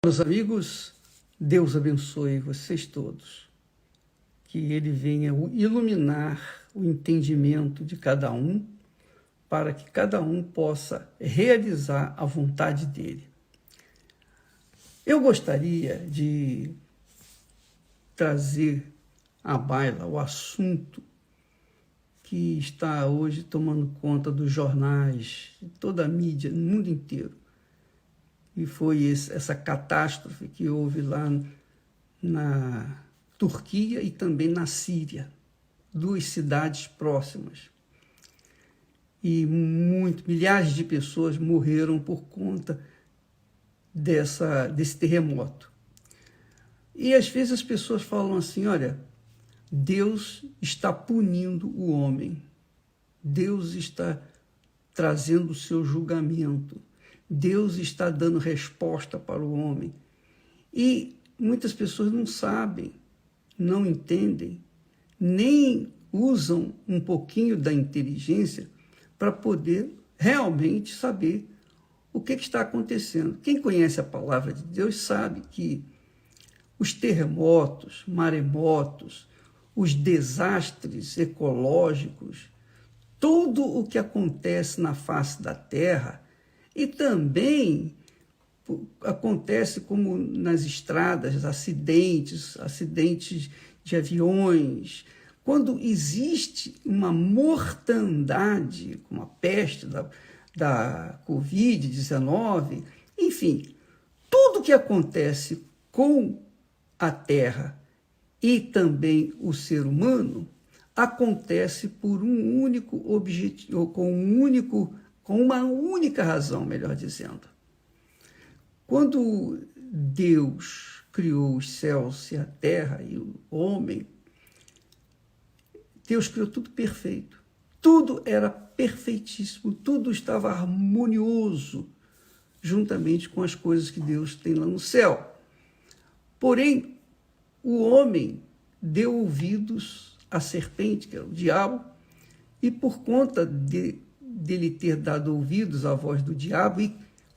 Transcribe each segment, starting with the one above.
Meus amigos, Deus abençoe vocês todos, que Ele venha iluminar o entendimento de cada um, para que cada um possa realizar a vontade dEle. Eu gostaria de trazer à baila o assunto que está hoje tomando conta dos jornais, de toda a mídia, no mundo inteiro. E foi essa catástrofe que houve lá na Turquia e também na Síria, duas cidades próximas. E milhares de pessoas morreram por conta desse terremoto. E às vezes as pessoas falam assim, olha, Deus está punindo o homem, Deus está trazendo o seu julgamento, Deus está dando resposta para o homem. E muitas pessoas não sabem, não entendem, nem usam um pouquinho da inteligência para poder realmente saber o que está acontecendo. Quem conhece a palavra de Deus sabe que os terremotos, maremotos, os desastres ecológicos, tudo o que acontece na face da Terra, e também acontece como nas estradas, acidentes de aviões. Quando existe uma mortandade, como a peste da Covid-19, enfim, tudo que acontece com a Terra e também o ser humano acontece por um único objetivo, com uma única razão, melhor dizendo. Quando Deus criou os céus e a terra e o homem, Deus criou tudo perfeito. Tudo era perfeitíssimo, tudo estava harmonioso, juntamente com as coisas que Deus tem lá no céu. Porém, o homem deu ouvidos à serpente, que é o diabo, e por conta dele ter dado ouvidos à voz do diabo e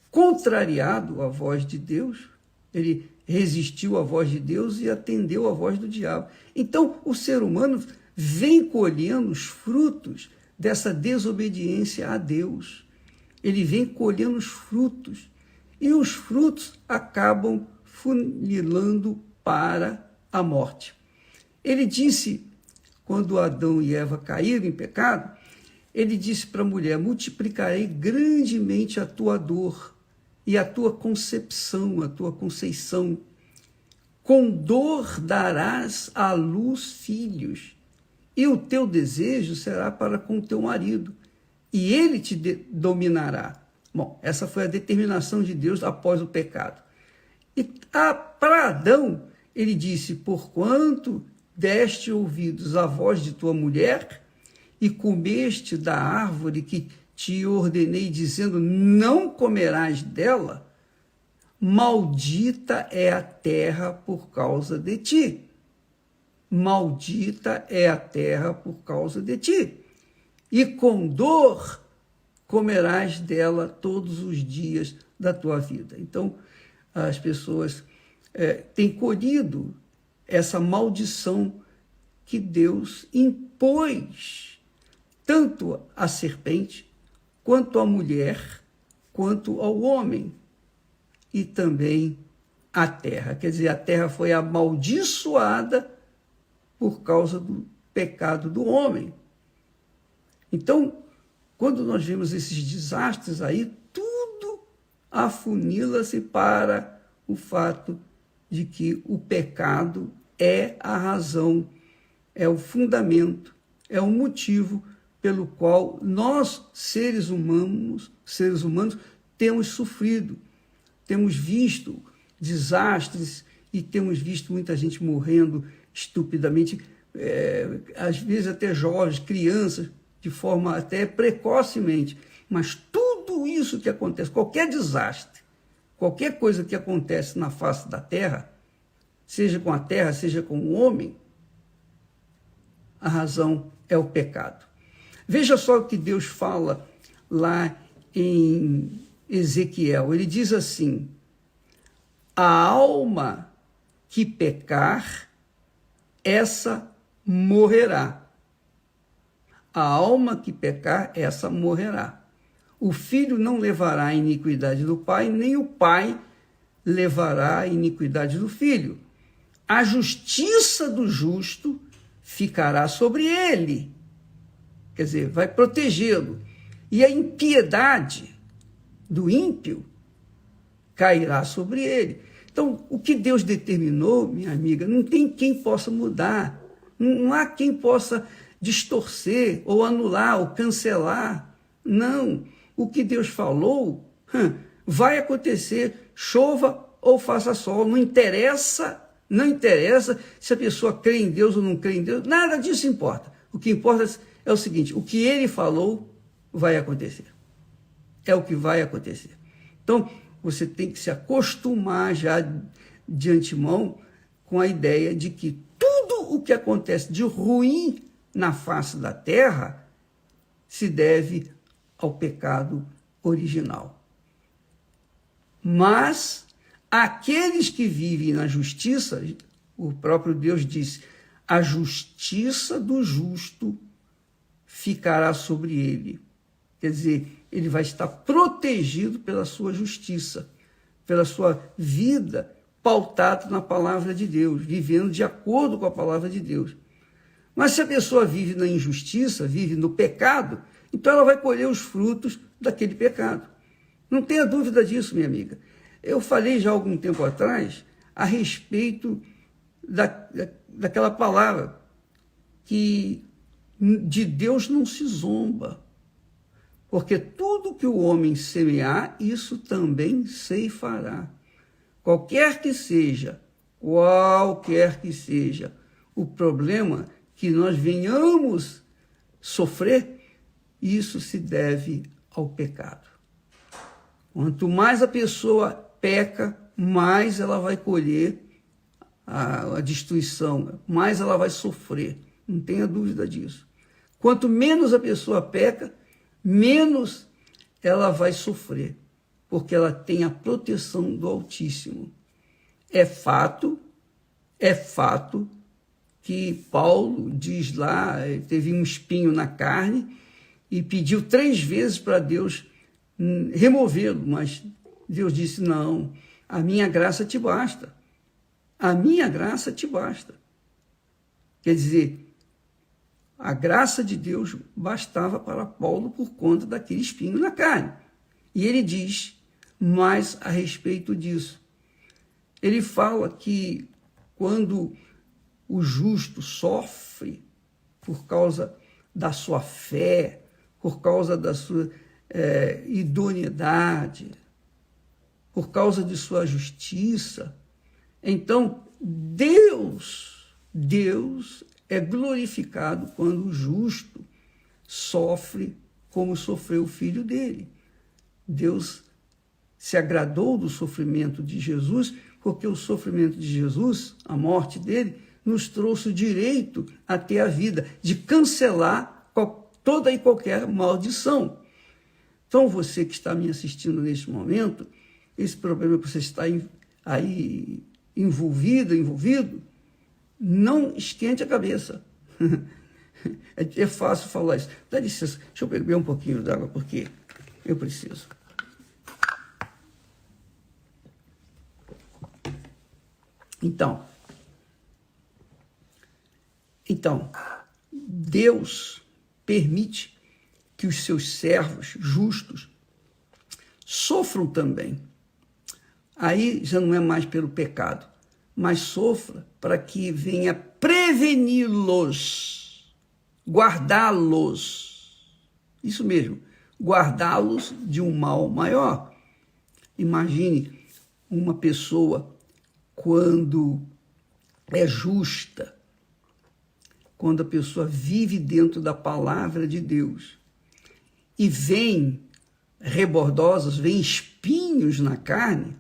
contrariado a voz de Deus, ele resistiu à voz de Deus e atendeu à voz do diabo. Então, o ser humano vem colhendo os frutos dessa desobediência a Deus. Ele vem colhendo os frutos, e os frutos acabam funilando para a morte. Ele disse, quando Adão e Eva caíram em pecado, ele disse para a mulher, multiplicarei grandemente a tua dor e a tua concepção, a tua conceição. Com dor darás à luz filhos, e o teu desejo será para com o teu marido, e ele te dominará. Bom, essa foi a determinação de Deus após o pecado. E para Adão, ele disse, porquanto deste ouvidos à voz de tua mulher, e comeste da árvore que te ordenei, dizendo, não comerás dela, maldita é a terra por causa de ti. Maldita é a terra por causa de ti. E com dor comerás dela todos os dias da tua vida. Então, as pessoas têm colhido essa maldição que Deus impôs tanto à serpente, quanto à mulher, quanto ao homem, e também à terra. Quer dizer, a terra foi amaldiçoada por causa do pecado do homem. Então, quando nós vemos esses desastres aí, tudo afunila-se para o fato de que o pecado é a razão, é o fundamento, é o motivo pelo qual nós, seres humanos, temos sofrido, temos visto desastres e temos visto muita gente morrendo estupidamente, às vezes até jovens, crianças, de forma até precocemente. Mas tudo isso que acontece, qualquer desastre, qualquer coisa que acontece na face da terra, seja com a terra, seja com o homem, a razão é o pecado. Veja só o que Deus fala lá em Ezequiel. Ele diz assim, A alma que pecar, essa morrerá. A alma que pecar, essa morrerá. O filho não levará a iniquidade do pai, nem o pai levará a iniquidade do filho. A justiça do justo ficará sobre ele. Quer dizer, vai protegê-lo. E a impiedade do ímpio cairá sobre ele. Então, o que Deus determinou, minha amiga, não tem quem possa mudar. Não há quem possa distorcer, ou anular, ou cancelar. Não. O que Deus falou vai acontecer, chova ou faça sol. Não interessa se a pessoa crê em Deus ou não crê em Deus. Nada disso importa. O que importa é o seguinte: o que ele falou vai acontecer. É o que vai acontecer. Então, você tem que se acostumar já de antemão com a ideia de que tudo o que acontece de ruim na face da terra se deve ao pecado original. Mas aqueles que vivem na justiça, o próprio Deus disse, a justiça do justo ficará sobre ele. Quer dizer, ele vai estar protegido pela sua justiça, pela sua vida pautada na palavra de Deus, vivendo de acordo com a palavra de Deus. Mas se a pessoa vive na injustiça, vive no pecado, então ela vai colher os frutos daquele pecado. Não tenha dúvida disso, minha amiga. Eu falei já há algum tempo atrás a respeito daquela palavra que de Deus não se zomba. Porque tudo que o homem semear, isso também ceifará. Qualquer que seja o problema que nós venhamos sofrer, isso se deve ao pecado. Quanto mais a pessoa peca, mais ela vai colher a destruição, mais ela vai sofrer. Não tenha dúvida disso. Quanto menos a pessoa peca, menos ela vai sofrer, porque ela tem a proteção do Altíssimo. É fato que Paulo diz lá, teve um espinho na carne e pediu 3 vezes para Deus removê-lo, mas Deus disse, não, a minha graça te basta. A minha graça te basta. Quer dizer, a graça de Deus bastava para Paulo por conta daquele espinho na carne. E ele diz mais a respeito disso. Ele fala que quando o justo sofre por causa da sua fé, por causa da sua idoneidade, por causa de sua justiça, então Deus é glorificado quando o justo sofre como sofreu o filho dele. Deus se agradou do sofrimento de Jesus, porque o sofrimento de Jesus, a morte dele, nos trouxe o direito a ter a vida, de cancelar toda e qualquer maldição. Então, você que está me assistindo neste momento, esse problema que você está aí envolvido, não esquente a cabeça. É fácil falar isso. Dá licença, deixa eu beber um pouquinho d'água, porque eu preciso. Então, Deus permite que os seus servos justos sofram também. Aí já não é mais pelo pecado, mas sofra para que venha preveni-los, guardá-los. Isso mesmo, guardá-los de um mal maior. Imagine uma pessoa quando é justa, quando a pessoa vive dentro da palavra de Deus e vem rebordosos, vem espinhos na carne,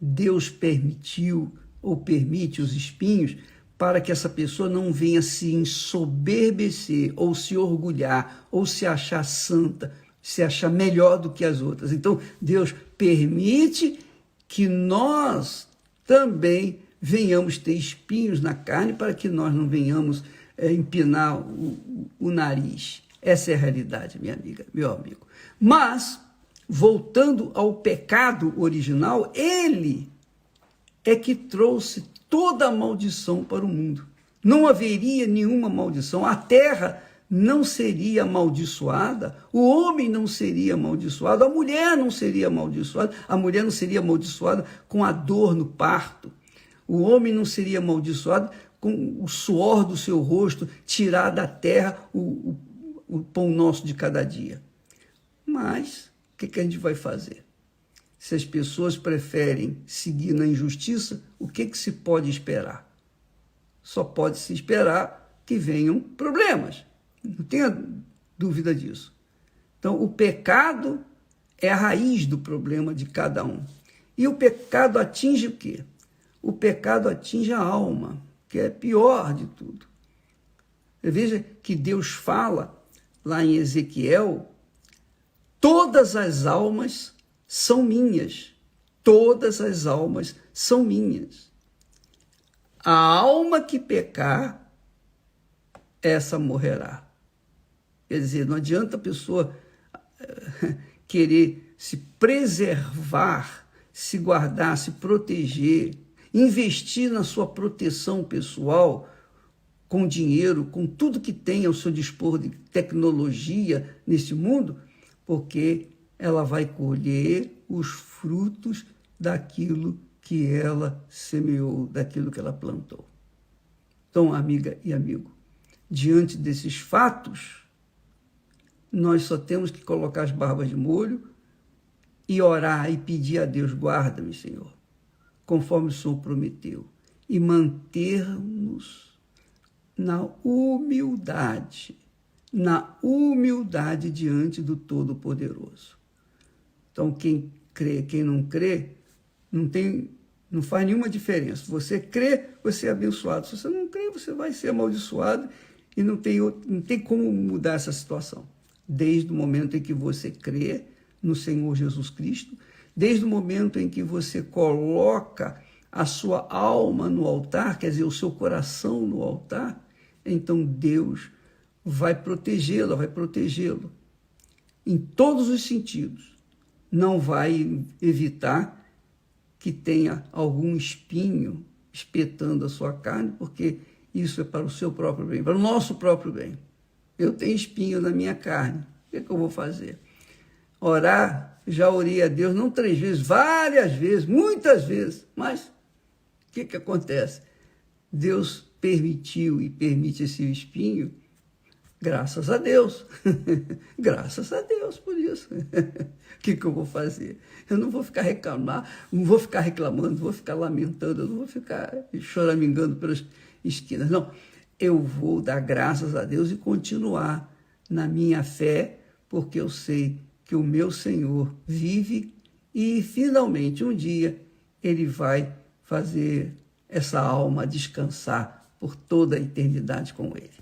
Deus permitiu ou permite os espinhos para que essa pessoa não venha se ensoberbecer ou se orgulhar ou se achar santa, se achar melhor do que as outras. Então, Deus permite que nós também venhamos ter espinhos na carne, para que nós não venhamos empinar o nariz. Essa é a realidade, minha amiga, meu amigo. Mas, voltando ao pecado original, ele é que trouxe toda a maldição para o mundo. Não haveria nenhuma maldição. A terra não seria amaldiçoada, o homem não seria amaldiçoado, a mulher não seria amaldiçoada, a mulher não seria amaldiçoada com a dor no parto, o homem não seria amaldiçoado com o suor do seu rosto, tirar da terra o pão nosso de cada dia. Mas, o que a gente vai fazer? Se as pessoas preferem seguir na injustiça, o que se pode esperar? Só pode se esperar que venham problemas. Não tenha dúvida disso. Então, o pecado é a raiz do problema de cada um. E o pecado atinge o quê? O pecado atinge a alma, que é pior de tudo. Veja que Deus fala lá em Ezequiel: todas as almas são minhas. Todas as almas são minhas. A alma que pecar, essa morrerá. Quer dizer, não adianta a pessoa querer se preservar, se guardar, se proteger, investir na sua proteção pessoal, com dinheiro, com tudo que tem ao seu dispor de tecnologia nesse mundo, porque ela vai colher os frutos daquilo que ela semeou, daquilo que ela plantou. Então, amiga e amigo, diante desses fatos, nós só temos que colocar as barbas de molho e orar e pedir a Deus: guarda-me, Senhor, conforme o Senhor prometeu, e mantermos na humildade diante do Todo-Poderoso. Então, quem crê, quem não crê, não faz nenhuma diferença. Se você crê, você é abençoado. Se você não crê, você vai ser amaldiçoado, e não tem como mudar essa situação. Desde o momento em que você crê no Senhor Jesus Cristo, desde o momento em que você coloca a sua alma no altar, quer dizer, o seu coração no altar, então Deus vai protegê-la, vai protegê-lo em todos os sentidos. Não vai evitar que tenha algum espinho espetando a sua carne, porque isso é para o seu próprio bem, para o nosso próprio bem. Eu tenho espinho na minha carne, o que eu vou fazer? Orar, já orei a Deus, não 3 vezes, várias vezes, muitas vezes, mas o que acontece? Deus permitiu e permite esse espinho, graças a Deus, graças a Deus por isso. O que eu vou fazer? Eu não vou ficar não vou ficar reclamando, não vou ficar lamentando, eu não vou ficar choramingando pelas esquinas, não. Eu vou dar graças a Deus e continuar na minha fé, porque eu sei que o meu Senhor vive e, finalmente, um dia, Ele vai fazer essa alma descansar por toda a eternidade com Ele.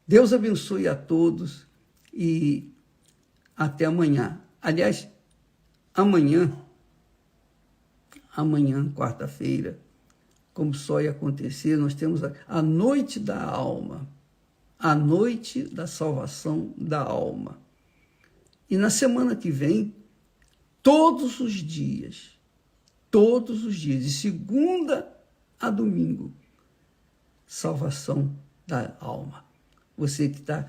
Deus abençoe a todos e até amanhã. Aliás, amanhã, quarta-feira, como só ia acontecer, nós temos a noite da alma, a noite da salvação da alma. E na semana que vem, todos os dias, de segunda a domingo, salvação da alma. Você que está,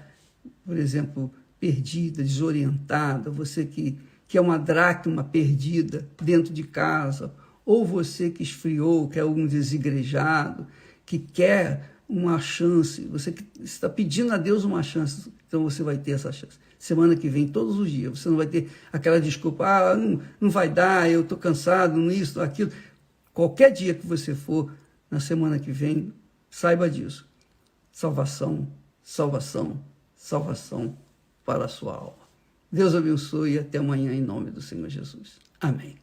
por exemplo, perdida, desorientada, você que é uma dracma perdida dentro de casa, ou você que esfriou, que é um desigrejado, que quer uma chance, você que está pedindo a Deus uma chance, então você vai ter essa chance. Semana que vem, todos os dias, você não vai ter aquela desculpa, não vai dar, eu estou cansado, isso, aquilo. Qualquer dia que você for, na semana que vem, saiba disso. Salvação, salvação, salvação para a sua alma. Deus abençoe e até amanhã em nome do Senhor Jesus. Amém.